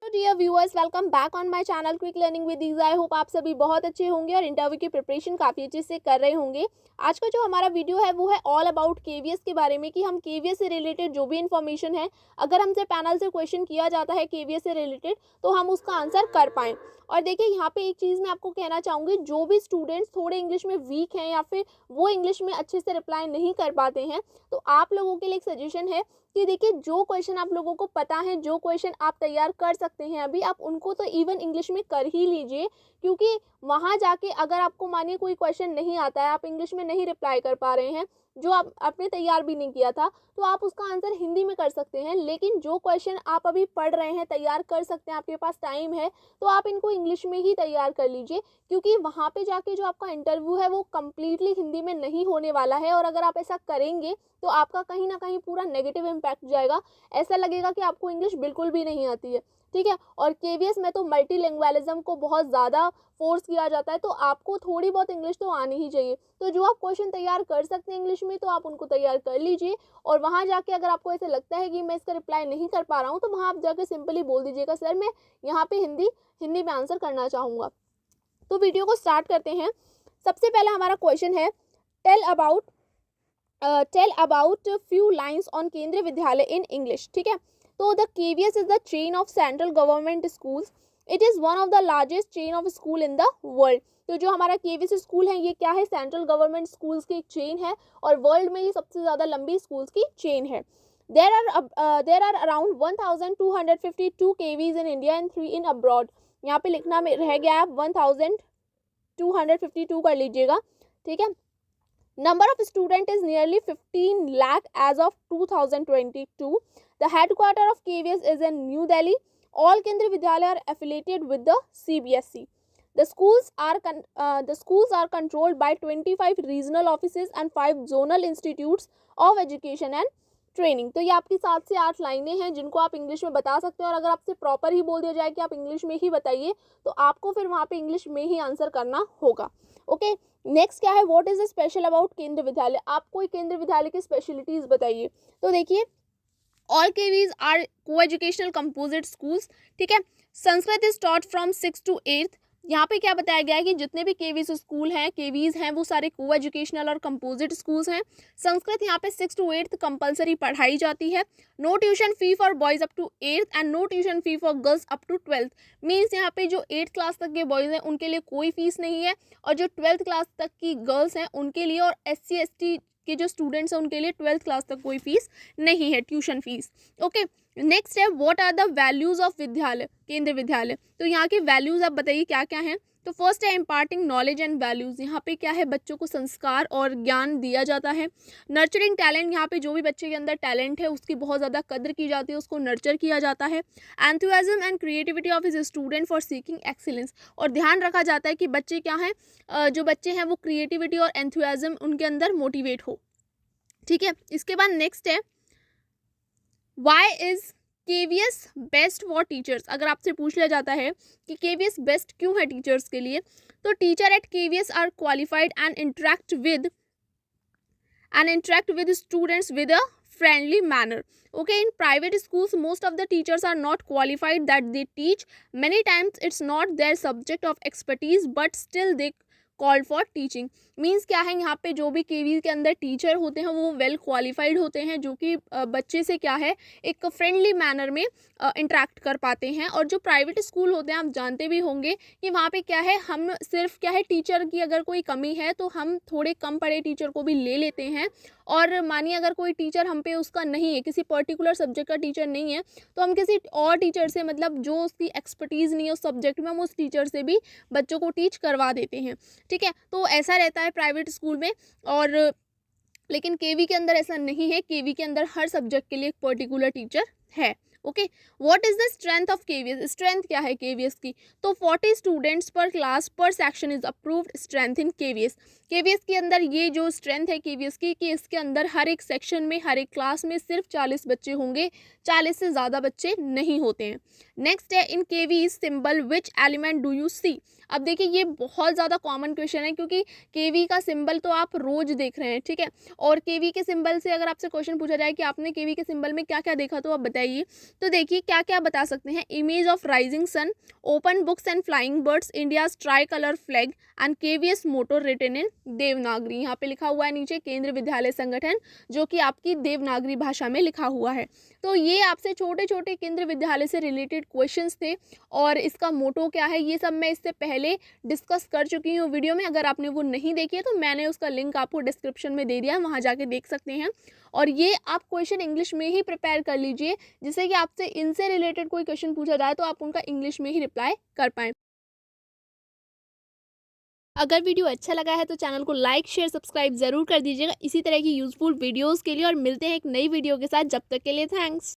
Dear viewers, welcome back on my channel quick learning with ईज़ा। I hope आप सभी बहुत अच्छे होंगे और इंटरव्यू की प्रिपरेशन काफ़ी अच्छे से कर रहे होंगे। आज का जो हमारा वीडियो है वो है ऑल अबाउट केवीएस के बारे में, कि हम केवीएस से रिलेटेड जो भी इन्फॉर्मेशन है, अगर हमसे पैनल से क्वेश्चन किया जाता है केवीएस से रिलेटेड, तो हम उसका आंसर कर पाएँ। और देखिए, यहाँ पे एक चीज़ मैं आपको कहना चाहूँगी, जो भी स्टूडेंट्स थोड़े इंग्लिश में वीक हैं या फिर वो इंग्लिश में अच्छे से रिप्लाई नहीं कर पाते हैं, तो आप लोगों के लिए एक सजेशन है कि देखिए, जो क्वेश्चन आप लोगों को पता है, जो क्वेश्चन आप तैयार कर सकते हैं अभी, आप उनको तो इवन इंग्लिश में कर ही लीजिए। क्योंकि वहाँ जाके अगर आपको मानिए कोई क्वेश्चन नहीं आता है, आप इंग्लिश में नहीं रिप्लाई कर पा रहे हैं, जो आप आपने तैयार भी नहीं किया था, तो आप उसका आंसर हिंदी में कर सकते हैं। लेकिन जो क्वेश्चन आप अभी पढ़ रहे हैं, तैयार कर सकते हैं, आपके पास टाइम है, तो आप इनको इंग्लिश में ही तैयार कर लीजिए। क्योंकि वहाँ पे जाके जो आपका इंटरव्यू है वो कम्प्लीटली हिंदी में नहीं होने वाला है, और अगर आप ऐसा करेंगे तो आपका कहीं ना कहीं पूरा नेगेटिव इम्पैक्ट जाएगा। ऐसा लगेगा कि आपको इंग्लिश बिल्कुल भी नहीं आती है, ठीक है। और केवीएस में तो मल्टीलिंगुअलिज्म को बहुत ज़्यादा फोर्स किया जाता है, तो आपको थोड़ी बहुत इंग्लिश तो आनी ही चाहिए। तो जो आप क्वेश्चन तैयार कर सकते हैं इंग्लिश में, तो आप उनको तैयार कर लीजिए। और वहाँ जाके अगर आपको ऐसे लगता है कि मैं इसका रिप्लाई नहीं कर पा रहा हूँ, तो वहाँ आप जाके सिंपली बोल दीजिएगा, सर मैं यहाँ पे हिंदी में आंसर करना चाहूँगा। तो वीडियो को स्टार्ट करते हैं। सबसे पहला हमारा क्वेश्चन है, tell about few lines on Kendriya Vidyalaya in English, ठीक है। तो the KVS is the chain of central government schools. It is one of the largest chain of school in the world. तो जो हमारा केवीएस स्कूल है, ये क्या है? सेंट्रल गवर्नमेंट स्कूल्स की एक चेन है, और वर्ल्ड में ये सबसे ज़्यादा लंबी स्कूल्स की चेन है। There are around 1252 KVs in India and 3 in abroad. यहाँ पे लिखना में रह गया है, 1252 कर लीजिएगा, ठीक है। Number of student is nearly 15 lakh as of 2022. The headquarter of KVS is in New Delhi. All Kendriya Vidyalaya are affiliated with the CBSE. The schools are controlled by 25 regional offices and 5 zonal institutes of education and training. तो ये आपकी 7 से 8 लाइनें हैं जिनको आप English में बता सकते हैं। और अगर आपसे प्रॉपर ही बोल दिया जाए कि आप इंग्लिश में ही बताइए, तो आपको फिर वहाँ पे इंग्लिश में ही आंसर करना होगा। ओके, नेक्स्ट क्या है? What is the special about केंद्रीय विद्यालय? आप कोई केंद्रीय विद्यालय की स्पेशलिटीज बताइए। तो देखिए, ऑल केवीज आर को एजुकेशनल कंपोजिट स्कूल्स, ठीक है। Sanskrit is taught from 6 to 8। यहाँ पे क्या बताया गया है कि जितने भी केवीज स्कूल हैं, केवीज हैं, वो सारे को एजुकेशनल और कंपोजिट स्कूल्स हैं। संस्कृत यहाँ पे 6 to 8 कंपलसरी पढ़ाई जाती है। No tuition fee for boys up to 8th and no tuition fee for girls up to 12th। Means यहाँ पे जो 8th क्लास तक के बॉयज़ हैं उनके लिए कोई फीस नहीं है, और जो 12th क्लास तक की गर्ल्स हैं उनके लिए, और SC ST के जो स्टूडेंट्स हैं उनके लिए 12th क्लास तक कोई फीस नहीं है, ट्यूशन फीस। ओके, नेक्स्ट है, what are the values of Vidyalaya, Kendriya विद्यालय। तो यहाँ के वैल्यूज आप बताइए क्या क्या हैं। तो फर्स्ट है इम्पार्टिंग नॉलेज एंड वैल्यूज। यहाँ पे क्या है? बच्चों को संस्कार और ज्ञान दिया जाता है। नर्चरिंग टैलेंट, यहाँ पे जो भी बच्चे के अंदर टैलेंट है उसकी बहुत ज़्यादा कद्र की जाती है, उसको नर्चर किया जाता है। Enthusiasm and creativity of his student for seeking excellence. और ध्यान रखा जाता है कि बच्चे क्या हैं, जो बच्चे हैं वो क्रिएटिविटी और एंथुसियाज्म उनके अंदर मोटिवेट हो, ठीक है। इसके बाद नेक्स्ट है, why is KVS best for teachers. अगर आपसे पूछ लिया जाता है कि केवीएस बेस्ट क्यों है टीचर्स के लिए, तो teacher at KVS are qualified and interact with students with a friendly manner. Okay, in private schools most of the teachers are not qualified that they teach. Many times it's not their subject of expertise, but still they called for teaching. Means क्या है, यहाँ पे जो भी केवी के अंदर teacher होते हैं वो वेल क्वालिफाइड होते हैं, जो कि बच्चे से क्या है, एक फ्रेंडली मैनर में इंटरेक्ट कर पाते हैं। और जो प्राइवेट स्कूल होते हैं, आप जानते भी होंगे कि वहाँ पे क्या है, हम सिर्फ क्या है, टीचर की अगर कोई कमी है तो हम थोड़े कम पढ़े टीचर को भी ले लेते हैं। और मानिए अगर कोई टीचर हम पे उसका नहीं है, किसी पर्टिकुलर सब्जेक्ट का टीचर नहीं है, तो हम किसी और टीचर से, मतलब जो उसकी एक्सपर्टीज़ नहीं है उस सब्जेक्ट में, हम उस टीचर से भी बच्चों को टीच करवा देते हैं, ठीक है। तो ऐसा रहता है प्राइवेट स्कूल में। और लेकिन केवी के अंदर ऐसा नहीं है, केवी के अंदर हर सब्जेक्ट के लिए एक पर्टिकुलर टीचर है। Okay, what is the strength of KVS? Strength क्या है केवीएस की? तो 40 स्टूडेंट्स पर क्लास पर section is approved strength in KVS. KVS के अंदर ये जो स्ट्रेंथ है केवीएस की, कि इसके अंदर हर एक सेक्शन में, हर एक क्लास में सिर्फ 40 बच्चे होंगे, 40 से ज़्यादा बच्चे नहीं होते हैं। नेक्स्ट है in KV symbol which element do you see. अब देखिए ये बहुत ज़्यादा कॉमन क्वेश्चन है क्योंकि केवी का सिंबल तो आप रोज देख रहे हैं, ठीक है। और केवी के सिंबल से अगर आपसे क्वेश्चन पूछा जाए कि आपने केवी के सिंबल में क्या क्या देखा तो आप बताइए। तो देखिए क्या क्या बता सकते हैं, image of rising sun, open books and flying birds, India's tricolour flag and KVS motto written in Devanagari. यहाँ पे लिखा हुआ है नीचे केंद्रीय विद्यालय संगठन, जो कि आपकी देवनागरी भाषा में लिखा हुआ है। तो ये आपसे छोटे छोटे केंद्रीय विद्यालय से रिलेटेड क्वेश्चंस थे और इसका मोटो क्या है ये सब मैं इससे पहले डिस्कस कर चुकी हूँ वीडियो में। अगर आपने वो नहीं देखी है तो मैंने उसका लिंक आपको डिस्क्रिप्शन में दे दिया है, वहाँ जाके देख सकते हैं। और ये आप क्वेश्चन इंग्लिश में ही प्रिपेयर कर लीजिए, जिससे कि आपसे इनसे रिलेटेड कोई क्वेश्चन पूछा जाए तो आप उनका इंग्लिश में ही रिप्लाई कर पाएँ। अगर वीडियो अच्छा लगा है तो चैनल को लाइक शेयर सब्सक्राइब ज़रूर कर दीजिएगा इसी तरह की यूज़फुल वीडियोज़ के लिए, और मिलते हैं एक नई वीडियो के साथ। जब तक के लिए थैंक्स।